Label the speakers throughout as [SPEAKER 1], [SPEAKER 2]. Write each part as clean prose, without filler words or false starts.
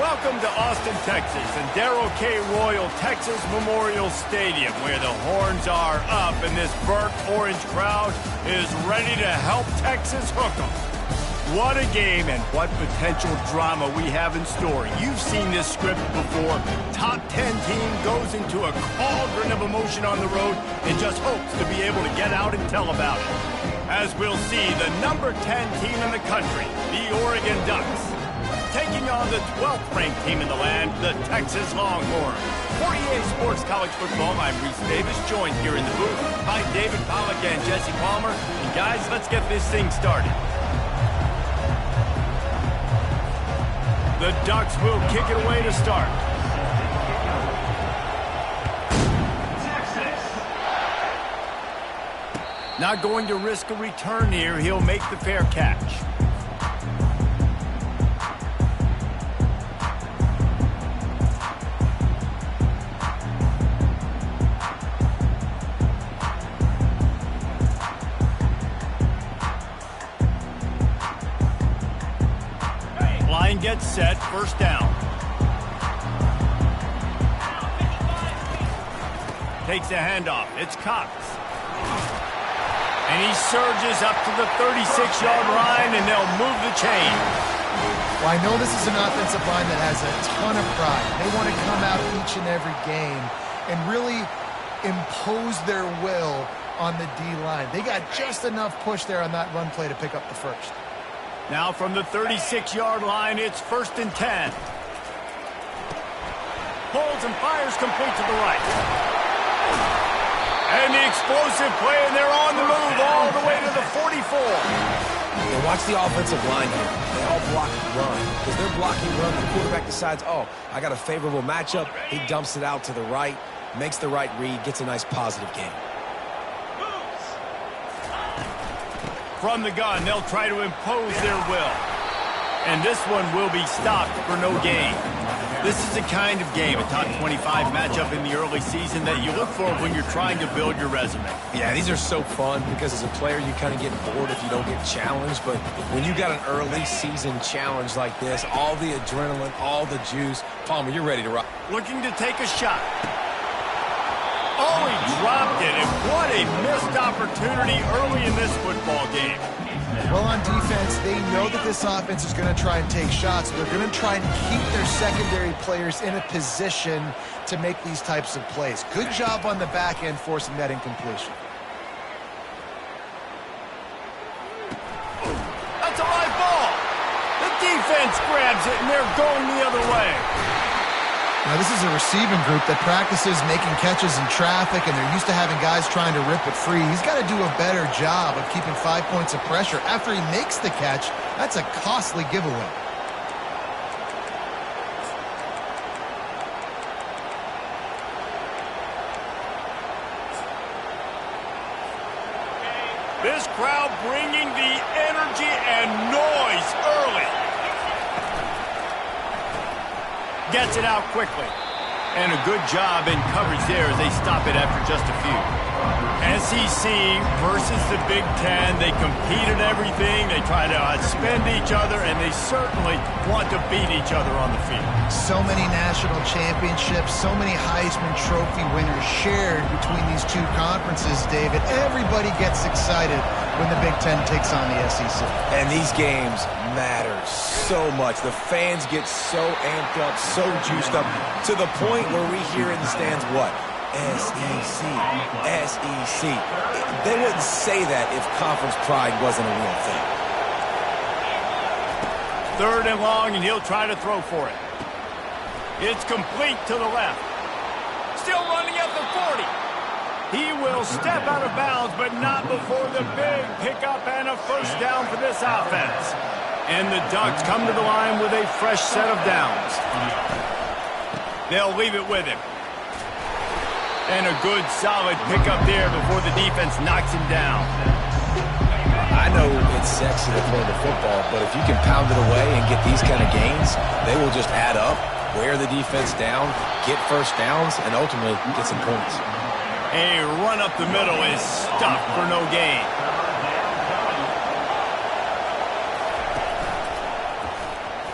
[SPEAKER 1] Welcome to Austin, Texas, and Darrell K. Royal Texas Memorial Stadium, where the horns are up and this burnt orange crowd is ready to help Texas hook 'em. What a game and what potential drama we have in store. You've seen this script before. Top 10 team goes into a cauldron of emotion on the road and just hopes to be able to get out and tell about it. As we'll see, the number 10 team in the country, the Oregon Ducks, taking on the 12th ranked team in the land, the Texas Longhorns. For EA Sports College Football, I'm Reese Davis, joined here in the booth by David Pollack and Jesse Palmer. And guys, let's get this thing started. The Ducks will kick it away to start. Not going to risk a return here. He'll make the fair catch. Line gets set, first down. Takes a handoff. It's Cox. And he surges up to the 36-yard line, and they'll move the chain.
[SPEAKER 2] Well, I know this is an offensive line that has a ton of pride. They want to come out each and every game and really impose their will on the D-line. They got just enough push there on that run play to pick up the first.
[SPEAKER 1] Now from the 36-yard line, it's 1st and 10. Pulls and fires complete to the right. And the explosive play, and they're on the move all the way to the 44.
[SPEAKER 3] And watch the offensive line here. They all block run. Because they're blocking run, the quarterback decides, oh, I got a favorable matchup. He dumps it out to the right, makes the right read, gets a nice positive gain.
[SPEAKER 1] From the gun, they'll try to impose their will. And this one will be stopped for no gain. This is the kind of game, a top 25 matchup in the early season, that you look for when you're trying to build your resume.
[SPEAKER 3] Yeah, these are so fun because as a player, you kind of get bored if you don't get challenged. But when you got an early season challenge like this, all the adrenaline, all the juice, Palmer, you're ready to rock.
[SPEAKER 1] Looking to take a shot. Oh, he dropped it, and what a missed opportunity early in this football game.
[SPEAKER 2] Well, on defense, they know that this offense is going to try and take shots. They're going to try and keep their secondary players in a position to make these types of plays. Good job on the back end forcing that incompletion.
[SPEAKER 1] That's a live ball. The defense grabs it, and they're going the other way.
[SPEAKER 2] Now, this is a receiving group that practices making catches in traffic, and they're used to having guys trying to rip it free. He's got to do a better job of keeping 5 points of pressure. After he makes the catch, that's a costly giveaway.
[SPEAKER 1] This crowd bringing the energy and noise early. Gets it out quickly. And a good job in coverage there as they stop it after just a few. SEC versus the Big Ten. They compete at everything. They try to outspend each other, and they certainly want to beat each other on the field.
[SPEAKER 2] So many national championships, so many Heisman Trophy winners shared between these two conferences, David. Everybody gets excited when the Big Ten takes on the SEC.
[SPEAKER 3] And these games matter so much. The fans get so amped up, so juiced up, to the point where we hear in the stands what? SEC, SEC. They wouldn't say that if conference pride wasn't a real thing.
[SPEAKER 1] 3rd and long, and he'll try to throw for it. It's complete to the left. Still running at the 40. He will step out of bounds, but not before the big pickup and a first down for this offense. And the Ducks come to the line with a fresh set of downs. They'll leave it with him. And a good, solid pickup there before the defense knocks him down.
[SPEAKER 3] I know it's sexy to throw the football, but if you can pound it away and get these kind of gains, they will just add up, wear the defense down, get first downs, and ultimately get some points.
[SPEAKER 1] A run up the middle is stuffed for no gain.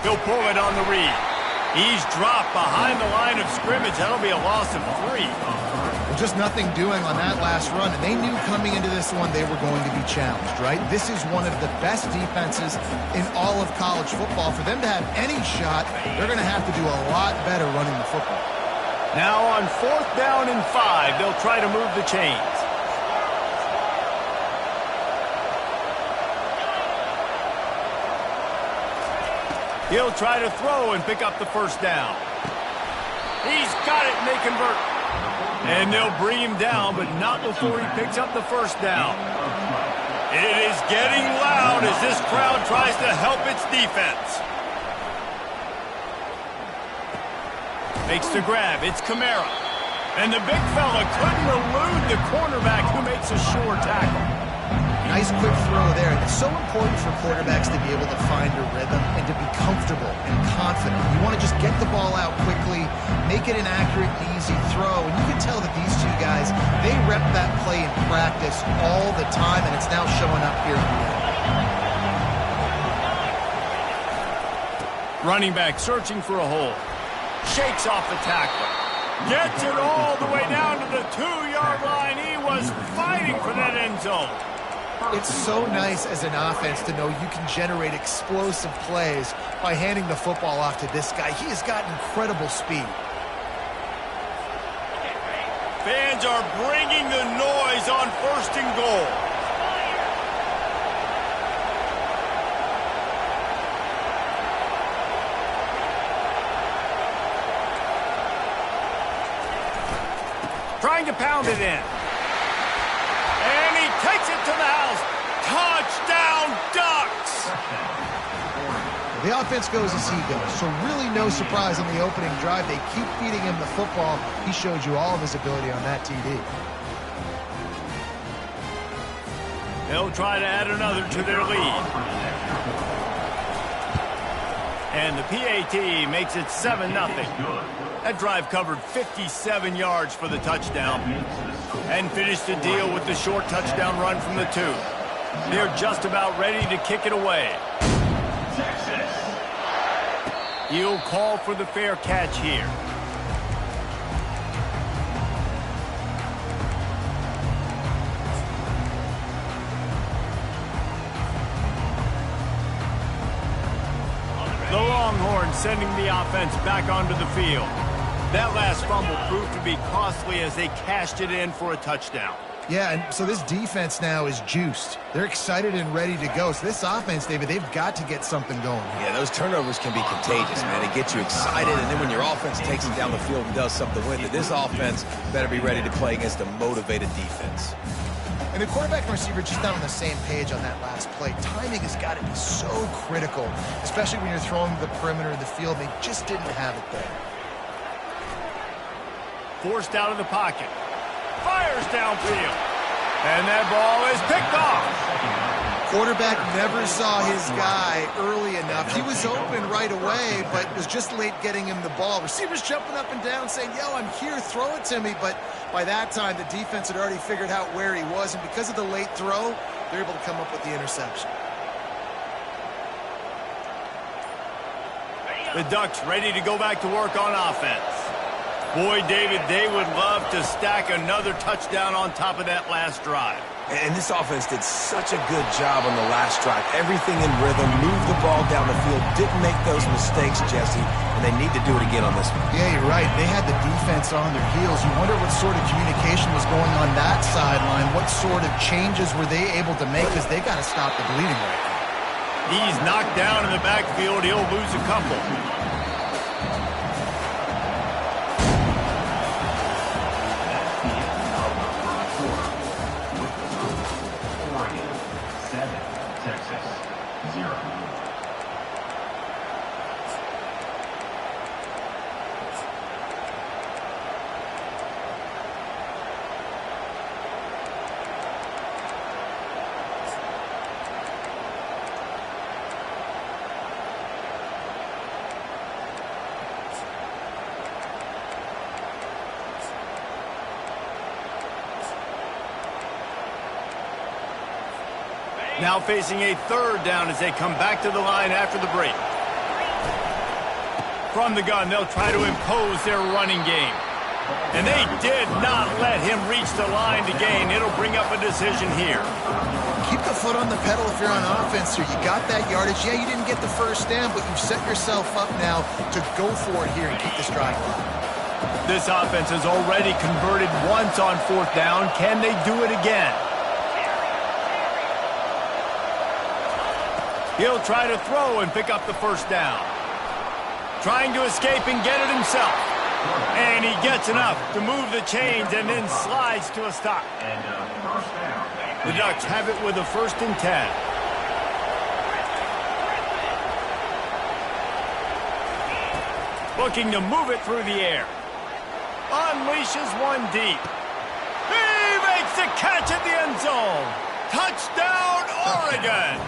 [SPEAKER 1] He'll pull it on the read. He's dropped behind the line of scrimmage. That'll be a loss of 3.
[SPEAKER 2] Well, just nothing doing on that last run, and they knew coming into this one they were going to be challenged, right? This is one of the best defenses in all of college football. For them to have any shot, they're going to have to do a lot better running the football.
[SPEAKER 1] Now on 4th down and 5, they'll try to move the chains. He'll try to throw and pick up the first down. He's got it, and they convert. And they'll bring him down, but not before he picks up the first down. It is getting loud as this crowd tries to help its defense. Makes the grab. It's Kamara. And the big fella couldn't elude the cornerback who makes a sure tackle.
[SPEAKER 2] Nice quick throw there. And it's so important for quarterbacks to be able to find a rhythm and to be comfortable and confident. You want to just get the ball out quickly, make it an accurate and easy throw. And you can tell that these two guys, they rep that play in practice all the time, and it's now showing up here in the end.
[SPEAKER 1] Running back searching for a hole. Shakes off the tackler. Gets it all the way down to the 2-yard line. He was fighting for that end zone.
[SPEAKER 2] It's so nice as an offense to know you can generate explosive plays by handing the football off to this guy. He has got incredible speed.
[SPEAKER 1] Fans are bringing the noise on 1st and goal. Trying to pound it in. And he takes it to the house. Touchdown, Ducks!
[SPEAKER 2] The offense goes as he goes, so really no surprise on the opening drive. They keep feeding him the football. He showed you all of his ability on that TD.
[SPEAKER 1] They'll try to add another to their lead. And the PAT makes it 7-0. That drive covered 57 yards for the touchdown and finished the deal with the short touchdown run from the 2. They're just about ready to kick it away. He'll call for the fair catch here. The Longhorns sending the offense back onto the field. That last fumble proved to be costly as they cashed it in for a touchdown.
[SPEAKER 2] Yeah, and so this defense now is juiced. They're excited and ready to go. So this offense, David, they've got to get something going.
[SPEAKER 3] Yeah, those turnovers can be contagious, man. It gets you excited, and then when your offense takes it down the field and does something with it, this offense better be ready to play against a motivated defense.
[SPEAKER 2] And the quarterback and receiver just not on the same page on that last play. Timing has got to be so critical, especially when you're throwing to the perimeter of the field. They just didn't have it there.
[SPEAKER 1] Forced out of the pocket. Fires downfield. And that ball is picked off.
[SPEAKER 2] Quarterback never saw his guy early enough. He was open right away, but was just late getting him the ball. Receivers jumping up and down saying, yo, I'm here, throw it to me. But by that time, the defense had already figured out where he was. And because of the late throw, they're able to come up with the interception.
[SPEAKER 1] The Ducks ready to go back to work on offense. Boy, David, they would love to stack another touchdown on top of that last drive.
[SPEAKER 3] And this offense did such a good job on the last drive. Everything in rhythm, moved the ball down the field, didn't make those mistakes, Jesse, and they need to do it again on this one.
[SPEAKER 2] Yeah, you're right. They had the defense on their heels. You wonder what sort of communication was going on that sideline. What sort of changes were they able to make, because they got to stop the bleeding right now.
[SPEAKER 1] He's knocked down in the backfield. He'll lose a couple. Now facing a 3rd down as they come back to the line after the break. From the gun, they'll try to impose their running game. And they did not let him reach the line to gain. It'll bring up a decision here.
[SPEAKER 2] Keep the foot on the pedal if you're on offense here. You got that yardage. Yeah, you didn't get the first down, but you've set yourself up now to go for it here and keep this drive going.
[SPEAKER 1] This offense has already converted once on 4th down. Can they do it again? He'll try to throw and pick up the first down. Trying to escape and get it himself. And he gets enough to move the chains and then slides to a stop. The Ducks have it with a 1st and 10. Looking to move it through the air. Unleashes one deep. He makes the catch at the end zone. Touchdown, Oregon.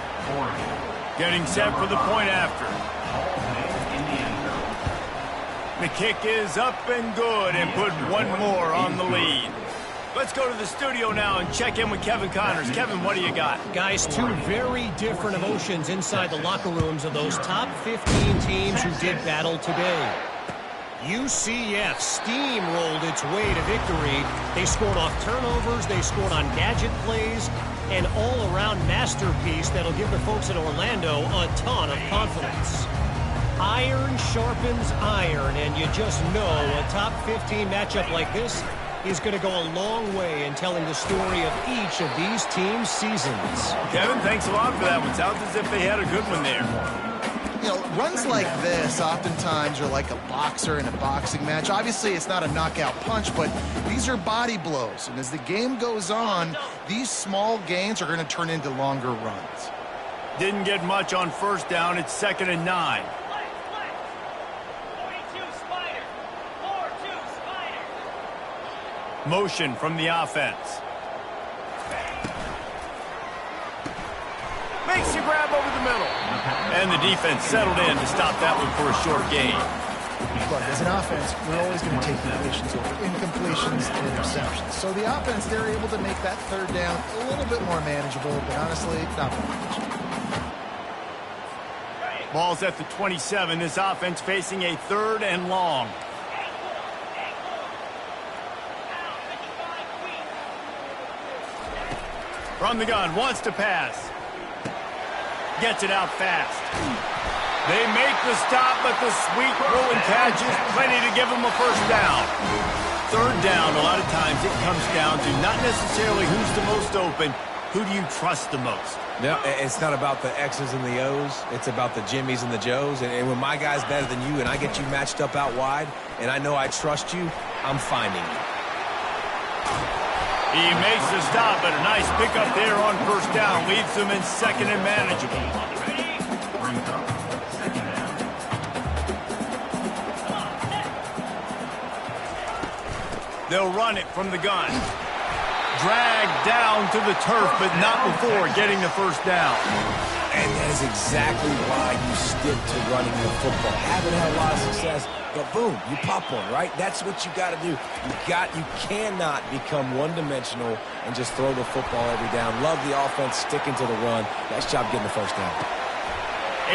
[SPEAKER 1] Getting set for the point after. The kick is up and good and put one more on the lead. Let's go to the studio now and check in with Kevin Connors. Kevin, what do you got?
[SPEAKER 4] Guys, two very different emotions inside the locker rooms of those top 15 teams who did battle today. UCF steamrolled its way to victory. They scored off turnovers, they scored on gadget plays, an all-around masterpiece that'll give the folks in Orlando a ton of confidence. Iron sharpens iron, and you just know a top 15 matchup like this is going to go a long way in telling the story of each of these teams' seasons.
[SPEAKER 1] Kevin, thanks a lot for that one. Sounds as if they had a good one there.
[SPEAKER 2] You know, runs like this oftentimes are like a boxer in a boxing match. Obviously, it's not a knockout punch, but these are body blows. And as the game goes on, these small gains are going to turn into longer runs.
[SPEAKER 1] Didn't get much on 1st down. It's 2nd and 9. Motion from the offense. Makes the grab over the middle. And the defense settled in to stop that one for a short gain.
[SPEAKER 2] Look, as an offense, we're always going to take completions over incompletions and interceptions. So the offense, they're able to make that 3rd down a little bit more manageable, but honestly, not much.
[SPEAKER 1] Ball's at the 27. This offense facing a 3rd and long. From the gun, wants to pass. Gets it out fast. They make the stop, but the sweet throw and catch is plenty to give them a 1st down. 3rd down, a lot of times it comes down to not necessarily who's the most open, who do you trust the most?
[SPEAKER 3] No, it's not about the X's and the O's. It's about the Jimmys and the Joes. And when my guy's better than you and I get you matched up out wide and I know I trust you, I'm finding you.
[SPEAKER 1] He makes the stop, but a nice pickup there on 1st down. Leaves them in 2nd and manageable. They'll run it from the gun. Dragged down to the turf, but not before getting the 1st down.
[SPEAKER 3] And that is exactly why you stick to running the football. Haven't had a lot of success, but boom, you pop one, right? That's what you got to do. You cannot become one-dimensional and just throw the football every down. Love the offense, sticking to the run. Nice job getting the 1st down.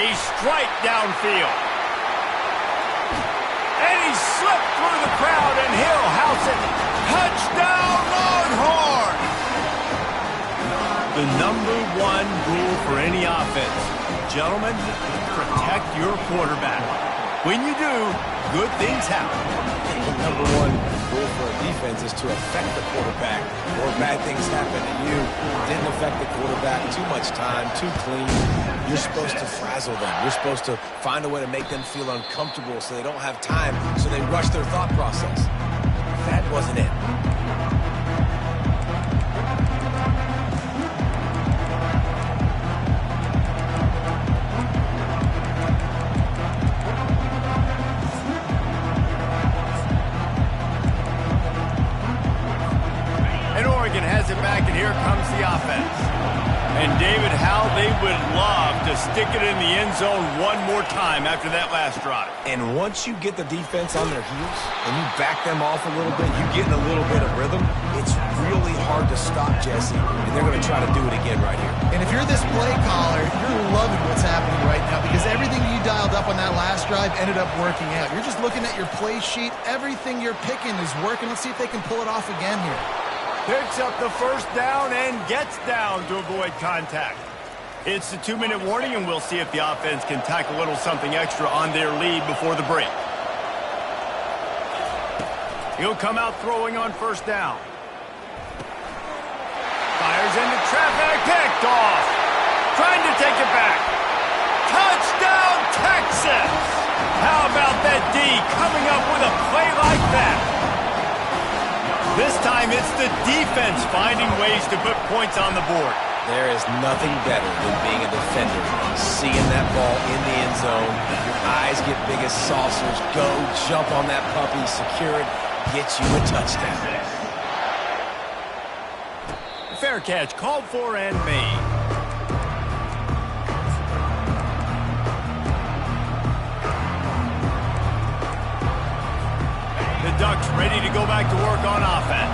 [SPEAKER 1] A strike downfield. And he slipped through the crowd, and he'll house it. Touchdown, Longhorn! The #1 rule for any offense. Gentlemen, protect your quarterback. When you do, good things happen.
[SPEAKER 3] The #1 rule for a defense is to affect the quarterback, or bad things happen to you. Didn't affect the quarterback, too much time, too clean. You're supposed to frazzle them. You're supposed to find a way to make them feel uncomfortable so they don't have time, so they rush their thought process. That wasn't it.
[SPEAKER 1] And Oregon has it back, and here comes the offense. And David, how they would love to stick it in the end zone one more time after that last drive.
[SPEAKER 3] And once you get the defense on their heels and you back them off a little bit, you get in a little bit of rhythm, it's really hard to stop, Jesse, and they're going to try to do it again right here.
[SPEAKER 2] And if you're this play caller, you're loving what's happening right now because everything you dialed up on that last drive ended up working out. You're just looking at your play sheet. Everything you're picking is working. Let's see if they can pull it off again here.
[SPEAKER 1] Picks up the first down and gets down to avoid contact. It's a 2-minute warning, and we'll see if the offense can tack a little something extra on their lead before the break. He'll come out throwing on first down. Fires into traffic, picked off. Trying to take it back. Touchdown, Texas! How about that D coming up with a play like that? This time it's the defense finding ways to put points on the board.
[SPEAKER 3] There is nothing better than being a defender. Seeing that ball in the end zone, your eyes get big as saucers. Go, jump on that puppy, secure it, get you a touchdown.
[SPEAKER 1] Fair catch called for and made. The Ducks ready to go back to work on offense.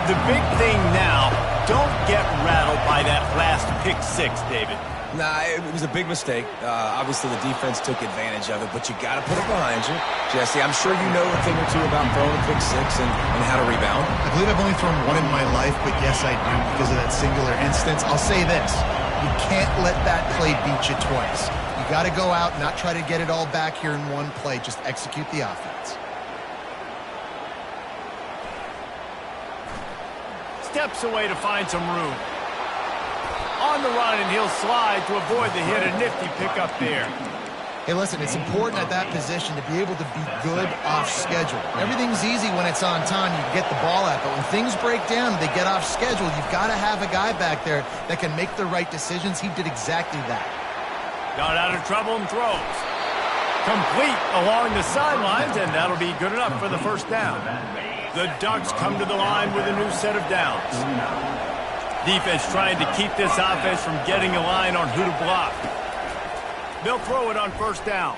[SPEAKER 1] The big thing now, don't get rattled by that last pick six, David.
[SPEAKER 3] Nah, it was a big mistake. Obviously, the defense took advantage of it, but you got to put it behind you. Jesse, I'm sure you know a thing or two about throwing a pick six and how to rebound.
[SPEAKER 2] I believe I've only thrown one in my life, but yes, I do because of that singular instance. I'll say this. You can't let that play beat you twice. You got to go out and not try to get it all back here in one play. Just execute the offense.
[SPEAKER 1] Steps away to find some room. On the run, and he'll slide to avoid the hit. A nifty pickup there.
[SPEAKER 2] Hey, listen, it's important at that position to be able to be good off schedule. Everything's easy when it's on time. You get the ball out, but when things break down, they get off schedule. You've got to have a guy back there that can make the right decisions. He did exactly that.
[SPEAKER 1] Got out of trouble and throws. Complete along the sidelines, and that'll be good enough for the first down. The Ducks come to the line with a new set of downs. Defense trying to keep this offense from getting a line on who to block. They'll throw it on first down.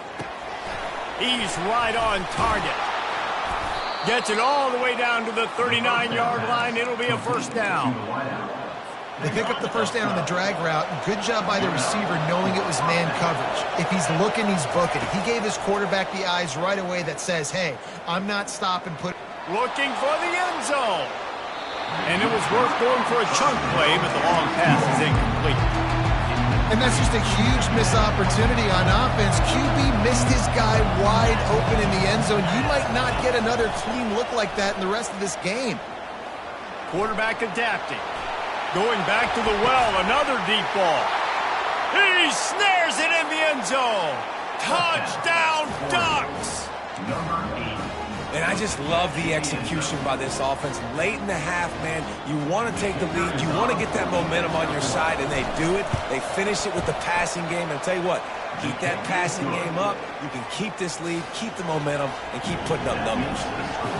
[SPEAKER 1] He's right on target. Gets it all the way down to the 39-yard line. It'll be a first down.
[SPEAKER 2] They pick up the first down on the drag route. Good job by the receiver knowing it was man coverage. If he's looking, he's booking. He gave his quarterback the eyes right away that says, hey, I'm not stopping.
[SPEAKER 1] Looking for the end zone. And it was worth going for a chunk play, but the long pass is incomplete.
[SPEAKER 2] And that's just a huge missed opportunity on offense. QB missed his guy wide open in the end zone. You might not get another clean look like that in the rest of this game.
[SPEAKER 1] Quarterback adapting. Going back to the well, another deep ball. He snares it in the end zone. Touchdown, Ducks!
[SPEAKER 3] And I just love the execution by this offense. Late in the half, man, you want to take the lead. You want to get that momentum on your side, and they do it. They finish it with the passing game. And I'll tell you what, keep that passing game up. You can keep this lead, keep the momentum, and keep putting up numbers.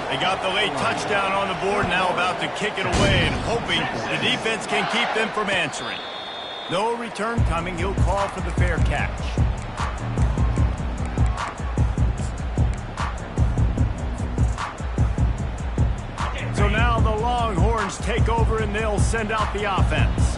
[SPEAKER 1] They got the late touchdown on the board, now about to kick it away and hoping the defense can keep them from answering. No return coming. He'll call for the fair catch. So now the Longhorns take over and they'll send out the offense.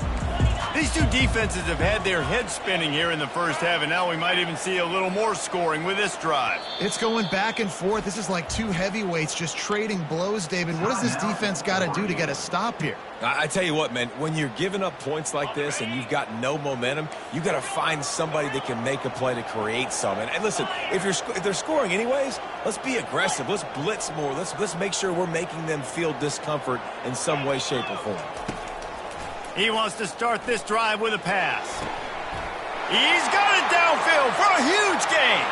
[SPEAKER 1] These two defenses have had their heads spinning here in the first half, and now we might even see a little more scoring with this drive.
[SPEAKER 2] It's going back and forth. This is like two heavyweights just trading blows, David. What does this defense got to do to get a stop here?
[SPEAKER 3] I tell you what, man, when you're giving up points like this and you've got no momentum, you got to find somebody that can make a play to create some. And listen, if they're scoring anyways, let's be aggressive. Let's blitz more. Let's make sure we're making them feel discomfort in some way, shape, or form.
[SPEAKER 1] He wants to start this drive with a pass. He's got it downfield for a huge gain.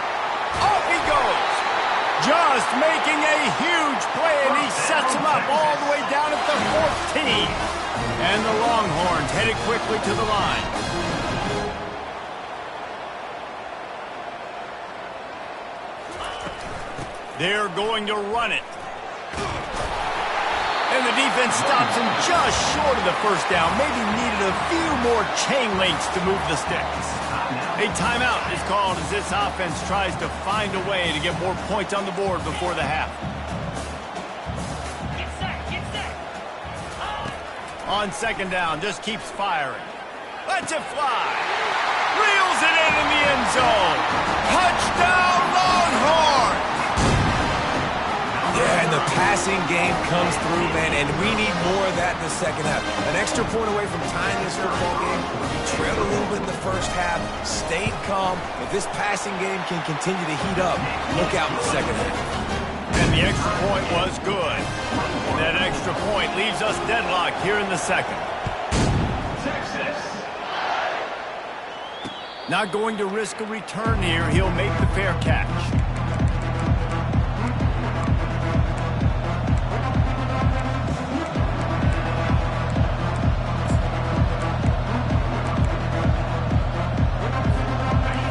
[SPEAKER 1] Off he goes. Just making a huge play, and he sets him up all the way down at the 14. And the Longhorns headed quickly to the line. They're going to run it. And the defense stops him just short of the first down. Maybe needed a few more chain links to move the sticks. A timeout is called as this offense tries to find a way to get more points on the board before the half. On second down, just keeps firing. Lets it fly. Reels it in the end zone. Touchdown, Longhorns!
[SPEAKER 3] Yeah, and the passing game comes through, man, and we need more of that in the second half. An extra point away from tying this football game. We trailed a little bit in the first half, stayed calm. If this passing game can continue to heat up, look out in the second half.
[SPEAKER 1] And the extra point was good. And that extra point leaves us deadlocked here in the second. Texas. Not going to risk a return here. He'll make the fair catch.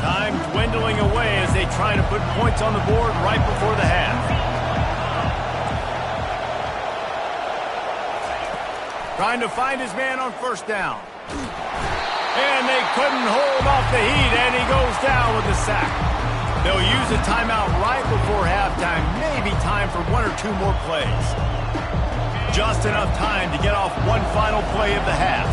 [SPEAKER 1] Time dwindling away as they try to put points on the board right before the half. Trying to find his man on first down. And they couldn't hold off the heat, and he goes down with a sack. They'll use a timeout right before halftime. Maybe time for one or two more plays. Just enough time to get off one final play of the half.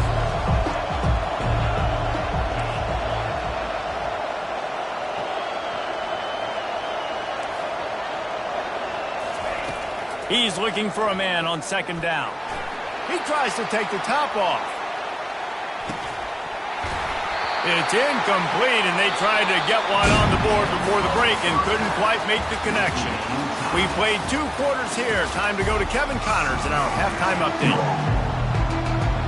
[SPEAKER 1] He's looking for a man on second down. He tries to take the top off. It's incomplete, and they tried to get one on the board before the break and couldn't quite make the connection. We played 2 quarters here. Time to go to Kevin Connors in our halftime update.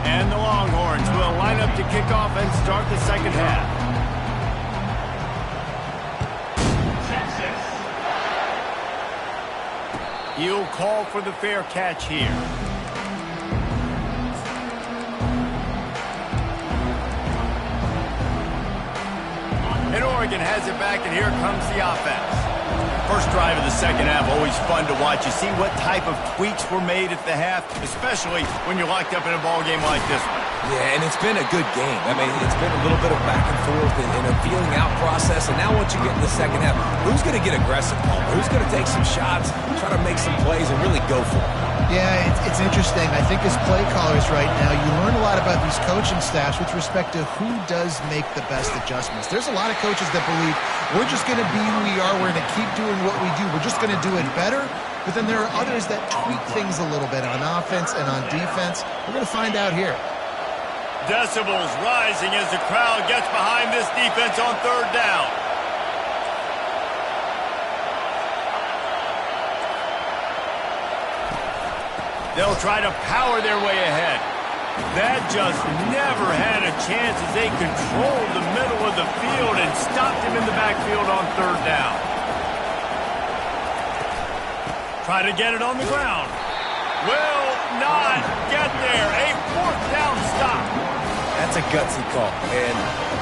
[SPEAKER 1] And the Longhorns will line up to kick off and start the second half. He'll call for the fair catch here. And Oregon has it back, and here comes the offense. First drive of the second half, always fun to watch. You see what type of tweaks were made at the half, especially when you're locked up in a ball game like this one.
[SPEAKER 3] Yeah, and it's been a good game. I mean, it's been a little bit of back and forth and a feeling out process. And now once you get in the second half, who's going to get aggressive, Paul? Who's going to take some shots, try to make some plays, and really go for it?
[SPEAKER 2] Yeah, it's interesting. I think as play callers right now, you learn a lot about these coaching staffs with respect to who does make the best adjustments. There's a lot of coaches that believe we're just going to be who we are. We're going to keep doing what we do. We're just going to do it better. But then there are others that tweak things a little bit on offense and on defense. We're going to find out here.
[SPEAKER 1] Decibels rising as the crowd gets behind this defense on third down. They'll try to power their way ahead. That just never had a chance as they controlled the middle of the field and stopped him in the backfield on third down. Try to get it on the ground. Will not get there. A fourth down stop.
[SPEAKER 3] That's a gutsy call. And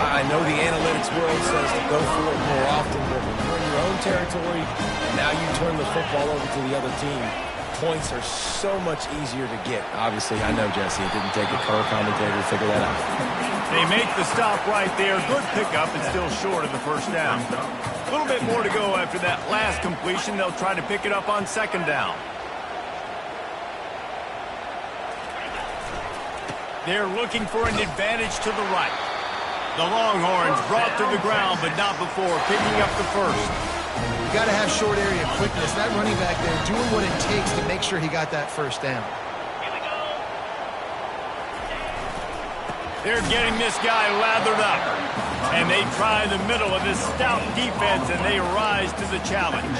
[SPEAKER 3] I know the analytics world says to go for it more often, but when you're in your own territory, and now you turn the football over to the other team, points are so much easier to get. Obviously, I know, Jesse, it didn't take a color commentator to figure that out.
[SPEAKER 1] They make the stop right there. Good pickup and still short of the first down. A little bit more to go after that last completion. They'll try to pick it up on second down. They're looking for an advantage to the right. The Longhorns brought to the ground, but not before picking up the first.
[SPEAKER 2] You got to have short area quickness. That running back there doing what it takes to make sure he got that first down.
[SPEAKER 1] They're getting this guy lathered up. And they try the middle of this stout defense, and they rise to the challenge.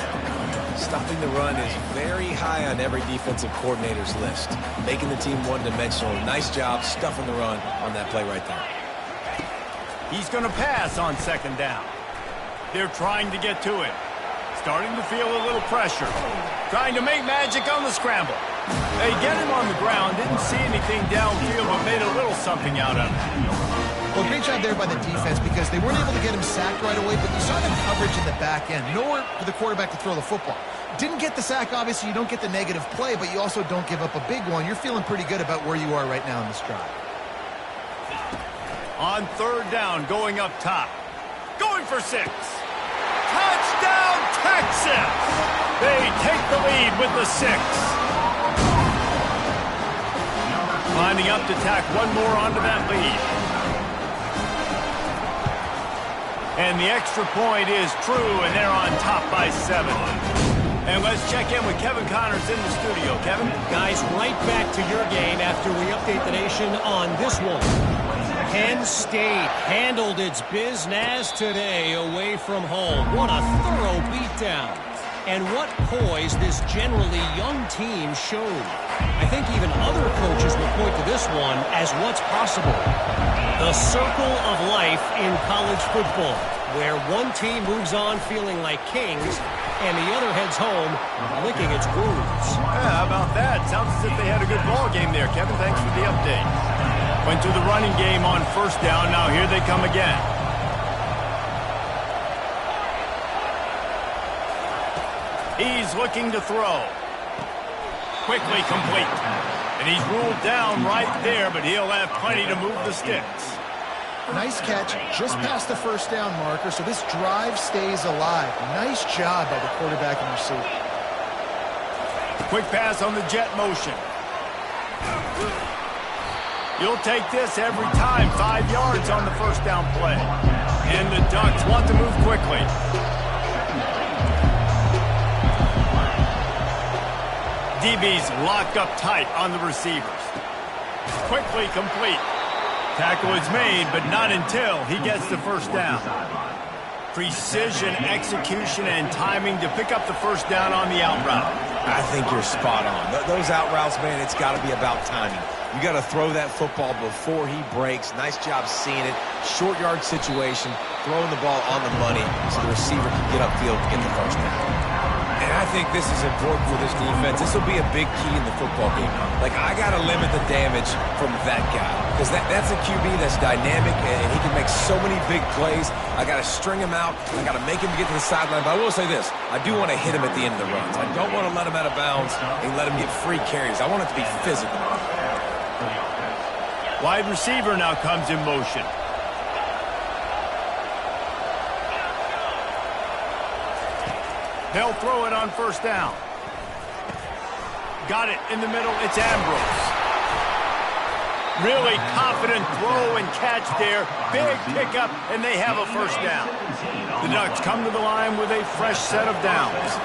[SPEAKER 3] Stopping the run is very high on every defensive coordinator's list. Making the team one-dimensional. Nice job stuffing the run on that play right there.
[SPEAKER 1] He's going to pass on second down. They're trying to get to it. Starting to feel a little pressure. Trying to make magic on the scramble. They get him on the ground. Didn't see anything downfield, but made a little something out of it.
[SPEAKER 2] Well, great job there by the defense because they weren't able to get him sacked right away, but you saw the coverage in the back end. Nowhere for the quarterback to throw the football. Didn't get the sack, obviously. You don't get the negative play, but you also don't give up a big one. You're feeling pretty good about where you are right now in this drive.
[SPEAKER 1] On third down, going up top. Going for 6. Touchdown, Texas! They take the lead with the 6. Lining up to tack one more onto that lead. And the extra point is true, and they're on top by 7. And let's check in with Kevin Connors in the studio. Kevin?
[SPEAKER 4] Guys, right back to your game after we update the nation on this one. Penn State handled its business today away from home. What a thorough beatdown. And what poise this generally young team showed. I think even other coaches will point to this one as what's possible. The circle of life in college football, where one team moves on feeling like kings and the other heads home licking its wounds.
[SPEAKER 1] Yeah, how about that? Sounds as if they had a good ball game there, Kevin. Thanks for the update. Went to the running game on first down. Now here they come again. He's looking to throw. Quickly complete. And he's ruled down right there, but he'll have plenty to move the sticks.
[SPEAKER 2] Nice catch, just past the first down marker, so this drive stays alive. Nice job by the quarterback and receiver.
[SPEAKER 1] Quick pass on the jet motion. You'll take this every time. 5 yards on the first down play. And the Ducks want to move quickly. DB's locked up tight on the receivers. Quickly complete. Tackle is made, but not until he gets the first down. Precision, execution, and timing to pick up the first down on the out route.
[SPEAKER 3] I think you're spot on. Those out routes, man, it's got to be about timing. You got to throw that football before he breaks. Nice job seeing it. Short yard situation, throwing the ball on the money so the receiver can get upfield to get the first down. And I think this is important for this defense. This will be a big key in the football game. Like, I got to limit the damage from that guy. Because that's a QB that's dynamic, and he can make so many big plays. I got to string him out. I got to make him get to the sideline. But I will say this. I do want to hit him at the end of the runs. I don't want to let him out of bounds and let him get free carries. I want it to be physical.
[SPEAKER 1] Wide receiver now comes in motion. They'll throw it on first down. Got it in the middle. It's Ambrose. Really confident throw and catch there. Big pickup, and they have a first down. The Ducks come to the line with a fresh set of downs.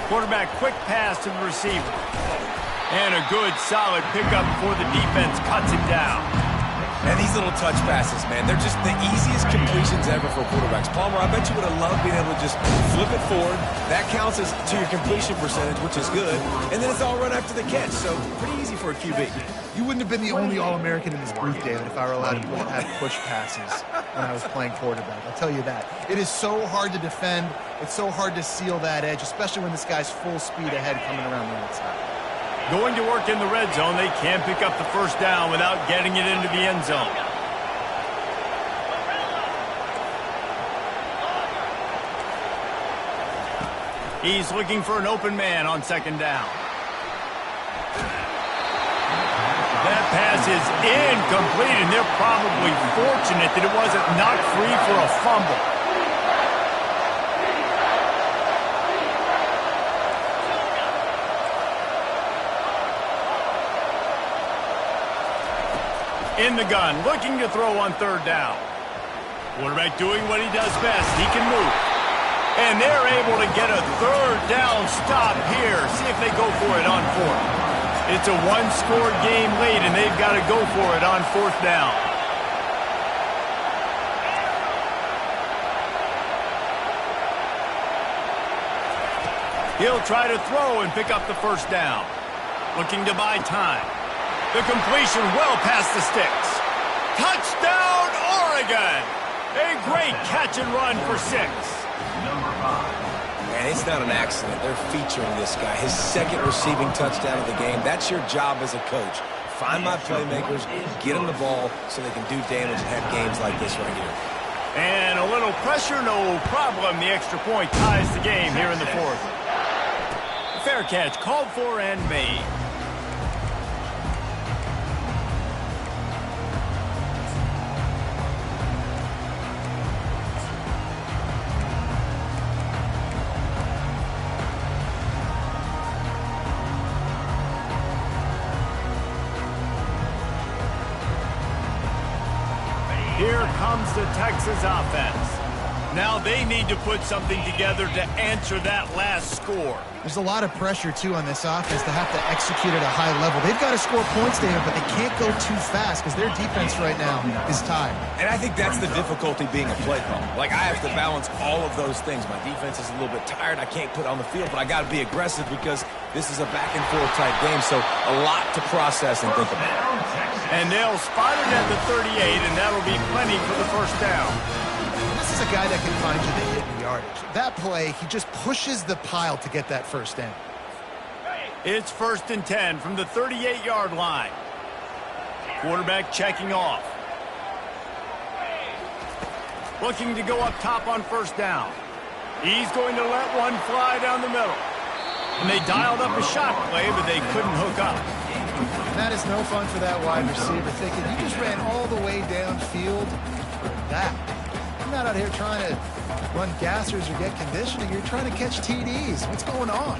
[SPEAKER 1] Quarterback quick pass to the receiver. And a good, solid pickup before the defense cuts him down.
[SPEAKER 3] And these little touch passes, man, they're just the easiest completions ever for quarterbacks. Palmer, I bet you would have loved being able to just flip it forward. That counts as to your completion percentage, which is good. And then it's all run after the catch, so pretty easy for a QB.
[SPEAKER 2] You wouldn't have been the only All-American in this booth, David, if I were allowed to have push passes when I was playing quarterback. I'll tell you that. It is so hard to defend. It's so hard to seal that edge, especially when this guy's full speed ahead coming around the outside.
[SPEAKER 1] Going to work in the red zone, they can't pick up the first down without getting it into the end zone. He's looking for an open man on second down. That pass is incomplete, and they're probably fortunate that it wasn't knocked free for a fumble. In the gun, looking to throw on third down. Quarterback doing what he does best. He can move. And they're able to get a third down stop here. See if they go for it on fourth. It's a one-score game late, and they've got to go for it on fourth down. He'll try to throw and pick up the first down. Looking to buy time. The completion well past the sticks. Touchdown, Oregon! A great catch and run for 6.
[SPEAKER 3] And it's not an accident. They're featuring this guy. His second receiving touchdown of the game. That's your job as a coach. Find my playmakers, get them the ball so they can do damage and have games like this right here.
[SPEAKER 1] And a little pressure, no problem. The extra point ties the game here in the fourth. Fair catch called for and made. Here comes the Texas offense. Now they need to put something together to answer that last score.
[SPEAKER 2] There's a lot of pressure, too, on this offense to have to execute at a high level. They've got to score points, David, but they can't go too fast because their defense right now is tired.
[SPEAKER 3] And I think that's the difficulty being a play call. Like, I have to balance all of those things. My defense is a little bit tired. I can't put it on the field, but I got to be aggressive because this is a back-and-forth type game, so a lot to process and think about.
[SPEAKER 1] And they'll spot it at the 38, and that'll be plenty for the first down.
[SPEAKER 2] This is a guy that can find you the hidden yardage. That play, he just pushes the pile to get that first down.
[SPEAKER 1] It's 1st and 10 from the 38-yard line. Quarterback checking off. Looking to go up top on first down. He's going to let one fly down the middle. And they dialed up a shot play, but they couldn't hook up.
[SPEAKER 2] That is no fun for that wide receiver, thinking you just ran all the way downfield for that. You're not out here trying to run gassers or get conditioning. You're trying to catch TDs. What's going on?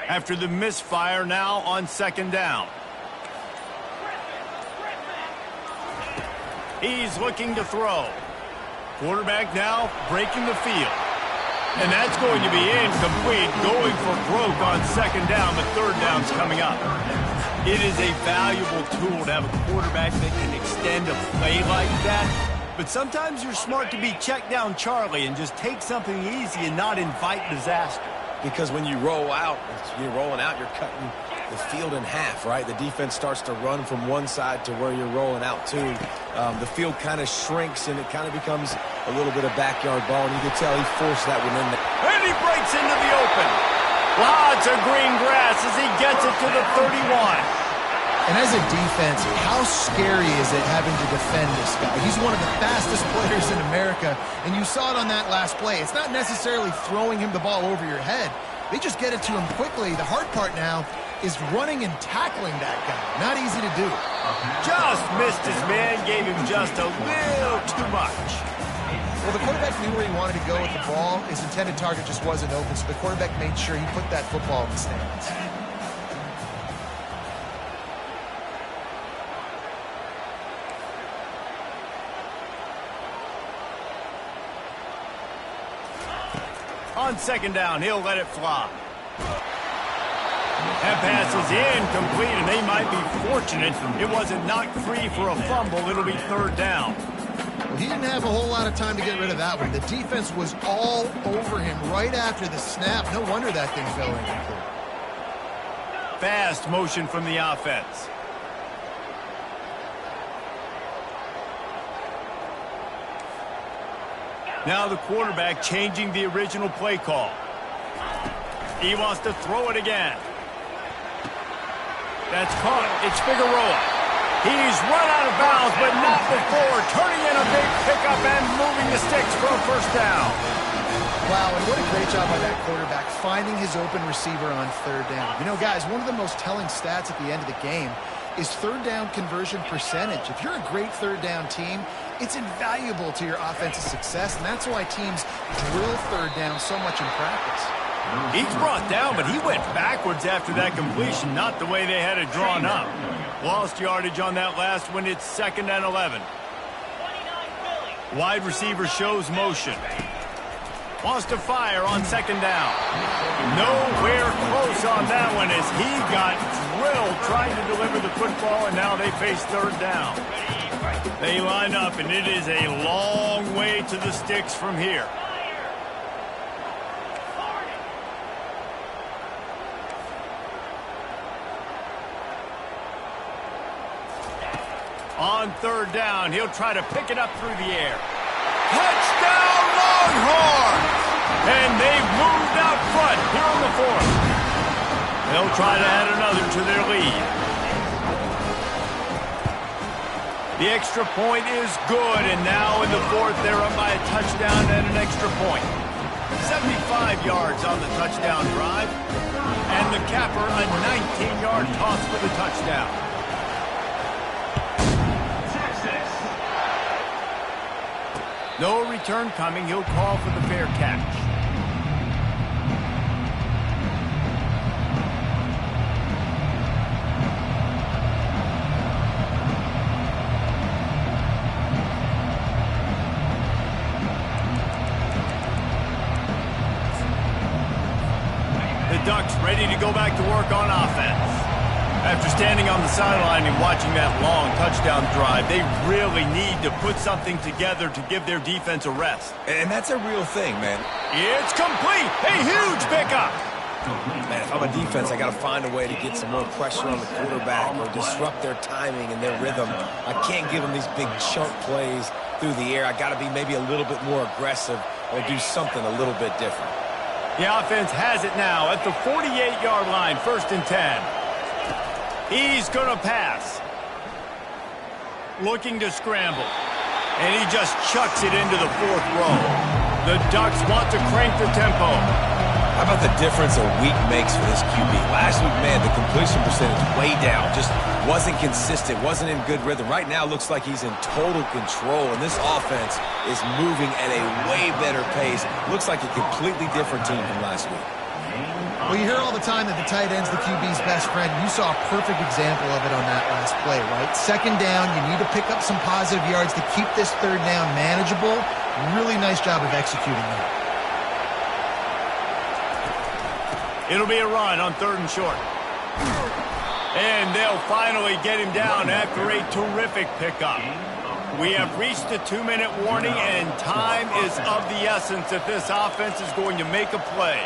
[SPEAKER 1] After the misfire, now on 2nd down. He's looking to throw. Quarterback now breaking the field. And that's going to be incomplete, going for broke on 2nd down, but 3rd down's coming up. It is a valuable tool to have a quarterback that can extend a play like that. But sometimes you're smart to be check down Charlie and just take something easy and not invite disaster.
[SPEAKER 3] Because when you roll out, you're rolling out, you're cutting the field in half, right? The defense starts to run from one side to where you're rolling out to. The field kind of shrinks, and it kind of becomes a little bit of backyard ball, and you can tell he forced that one in there.
[SPEAKER 1] And he breaks into the open. Lots of green grass as he gets it to the 31.
[SPEAKER 2] And as a defense, how scary is it having to defend this guy? He's one of the fastest players in America, and you saw it on that last play. It's not necessarily throwing him the ball over your head. They just get it to him quickly. The hard part now is running and tackling that guy. Not easy to do.
[SPEAKER 1] Just missed his man, gave him just a little too much.
[SPEAKER 2] Well, the quarterback knew where he wanted to go with the ball. His intended target just wasn't open, so the quarterback made sure he put that football in the stands.
[SPEAKER 1] On 2nd down, he'll let it fly. That pass is incomplete, and they might be fortunate it wasn't knocked free for a fumble. It'll be 3rd down.
[SPEAKER 2] Well, he didn't have a whole lot of time to get rid of that one. The defense was all over him right after the snap. No wonder that thing fell incomplete.
[SPEAKER 1] Fast motion from the offense. Now the quarterback changing the original play call. He wants to throw it again. That's caught. It's Figueroa. He's run out of bounds, but not before turning in a big pickup and moving the sticks for a 1st down.
[SPEAKER 2] Wow, and what a great job by that quarterback finding his open receiver on 3rd down. You know, guys, one of the most telling stats at the end of the game is 3rd down conversion percentage. If you're a great 3rd down team, it's invaluable to your offensive success, and that's why teams drill 3rd down so much in practice.
[SPEAKER 1] He's brought down, but he went backwards after that completion, not the way they had it drawn up. Lost yardage on that last one. It's 2nd and 11. Wide receiver shows motion. Wants to fire on 2nd down. Nowhere close on that one as he got drilled trying to deliver the football, and now they face 3rd down. They line up, and it is a long way to the sticks from here. On 3rd down, he'll try to pick it up through the air. Touchdown, Longhorns! And they've moved out front here in the 4th. They'll try to add another to their lead. The extra point is good, and now in the 4th, they're up by a touchdown and an extra point. 75 yards on the touchdown drive, and the capper a 19-yard toss for the touchdown. No return coming. He'll call for the fair catch. The Ducks ready to go back to work on offense. After standing on the sideline and watching that long touchdown drive, they really need to put something together to give their defense a rest.
[SPEAKER 3] And that's a real thing, man.
[SPEAKER 1] It's complete. A huge pickup.
[SPEAKER 3] Man, if I'm a defense, I got to find a way to get some more pressure on the quarterback or disrupt their timing and their rhythm. I can't give them these big chunk plays through the air. I got to be maybe a little bit more aggressive or do something a little bit different.
[SPEAKER 1] The offense has it now at the 48-yard line, 1st and 10. He's going to pass. Looking to scramble. And he just chucks it into the 4th row. The Ducks want to crank the tempo.
[SPEAKER 3] How about the difference a week makes for this QB? Last week, man, the completion percentage way down. Just wasn't consistent, wasn't in good rhythm. Right now, looks like he's in total control, and this offense is moving at a way better pace. Looks like a completely different team from last week.
[SPEAKER 2] Well, you hear all the time that the tight end's the QB's best friend. You saw a perfect example of it on that last play, right? 2nd down, you need to pick up some positive yards to keep this 3rd down manageable. Really nice job of executing that.
[SPEAKER 1] It'll be a run on 3rd and short. And they'll finally get him down after a terrific pickup. We have reached the 2-minute warning, and time is of the essence if this offense is going to make a play.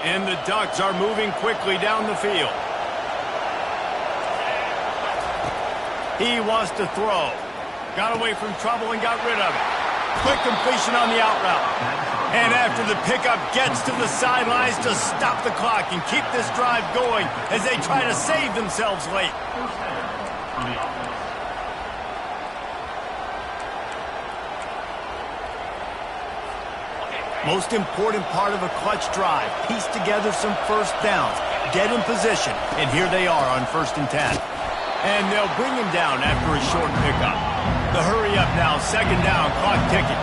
[SPEAKER 1] And the Ducks are moving quickly down the field. He wants to throw. Got away from trouble and got rid of it. Quick completion on the out route. And after the pickup gets to the sidelines to stop the clock and keep this drive going as they try to save themselves late. Most important part of a clutch drive, piece together some 1st downs, get in position, and here they are on 1st and 10. And they'll bring him down after a short pickup. The hurry up now, 2nd down, clock ticking.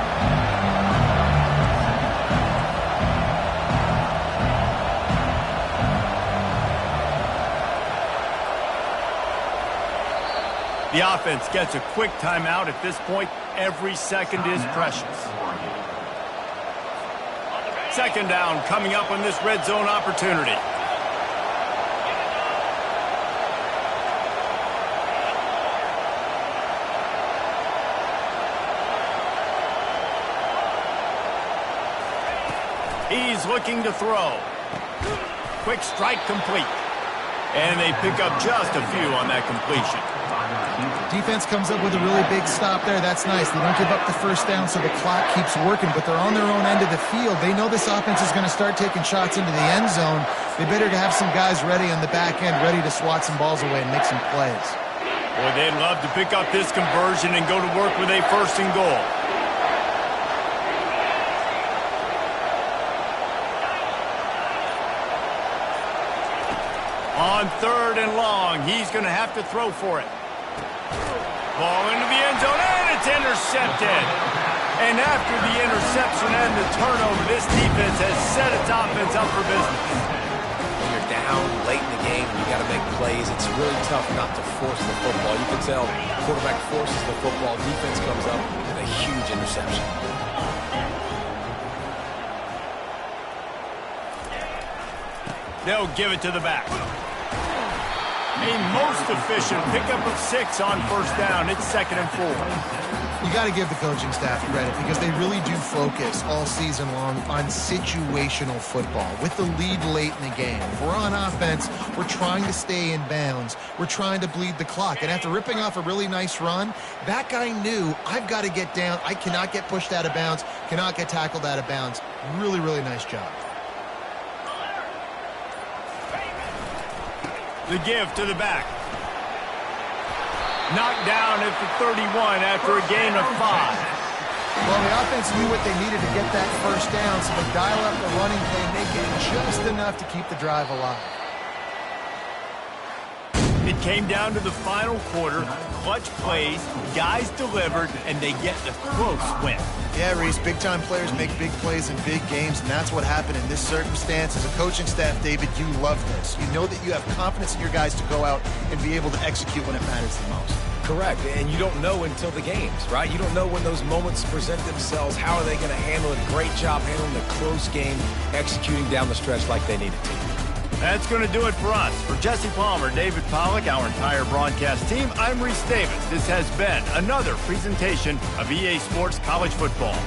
[SPEAKER 1] The offense gets a quick timeout. At this point, every second is precious. 2nd down coming up on this red zone opportunity. He's looking to throw. Quick strike complete. And they pick up just a few on that completion.
[SPEAKER 2] Defense comes up with a really big stop there. That's nice. They don't give up the 1st down, so the clock keeps working, but they're on their own end of the field. They know this offense is going to start taking shots into the end zone. They better have some guys ready on the back end, ready to swat some balls away and make some plays.
[SPEAKER 1] Boy, they'd love to pick up this conversion and go to work with a 1st and goal. On 3rd and long, he's going to have to throw for it. Ball into the end zone, and it's intercepted. And after the interception and the turnover, this defense has set its offense up for business.
[SPEAKER 3] When you're down late in the game, you got to make plays. It's really tough not to force the football. You can tell quarterback forces the football. Defense comes up with a huge interception.
[SPEAKER 1] They'll give it to the back. A most efficient pickup of 6 on 1st down. It's 2nd and 4.
[SPEAKER 2] You got to give the coaching staff credit because they really do focus all season long on situational football with the lead late in the game. If we're on offense, we're trying to stay in bounds. We're trying to bleed the clock. And after ripping off a really nice run, that guy knew, I've got to get down. I cannot get pushed out of bounds, cannot get tackled out of bounds. Really, really nice job.
[SPEAKER 1] The give to the back. Knocked down at the 31 after a gain of 5.
[SPEAKER 2] Well, the offense knew what they needed to get that 1st down, so they dial up the running play, make it just enough to keep the drive alive.
[SPEAKER 1] It came down to the final quarter, clutch plays, guys delivered, and they get the close win.
[SPEAKER 2] Yeah, Reese, big-time players make big plays in big games, and that's what happened in this circumstance. As a coaching staff, David, you love this. You know that you have confidence in your guys to go out and be able to execute when it matters the most.
[SPEAKER 3] Correct, and you don't know until the games, right? You don't know when those moments present themselves. How are they going to handle it? Great job handling the close game, executing down the stretch like they needed to.
[SPEAKER 1] That's going to do it for us. For Jesse Palmer, David Pollack, our entire broadcast team, I'm Reese Davis. This has been another presentation of EA Sports College Football.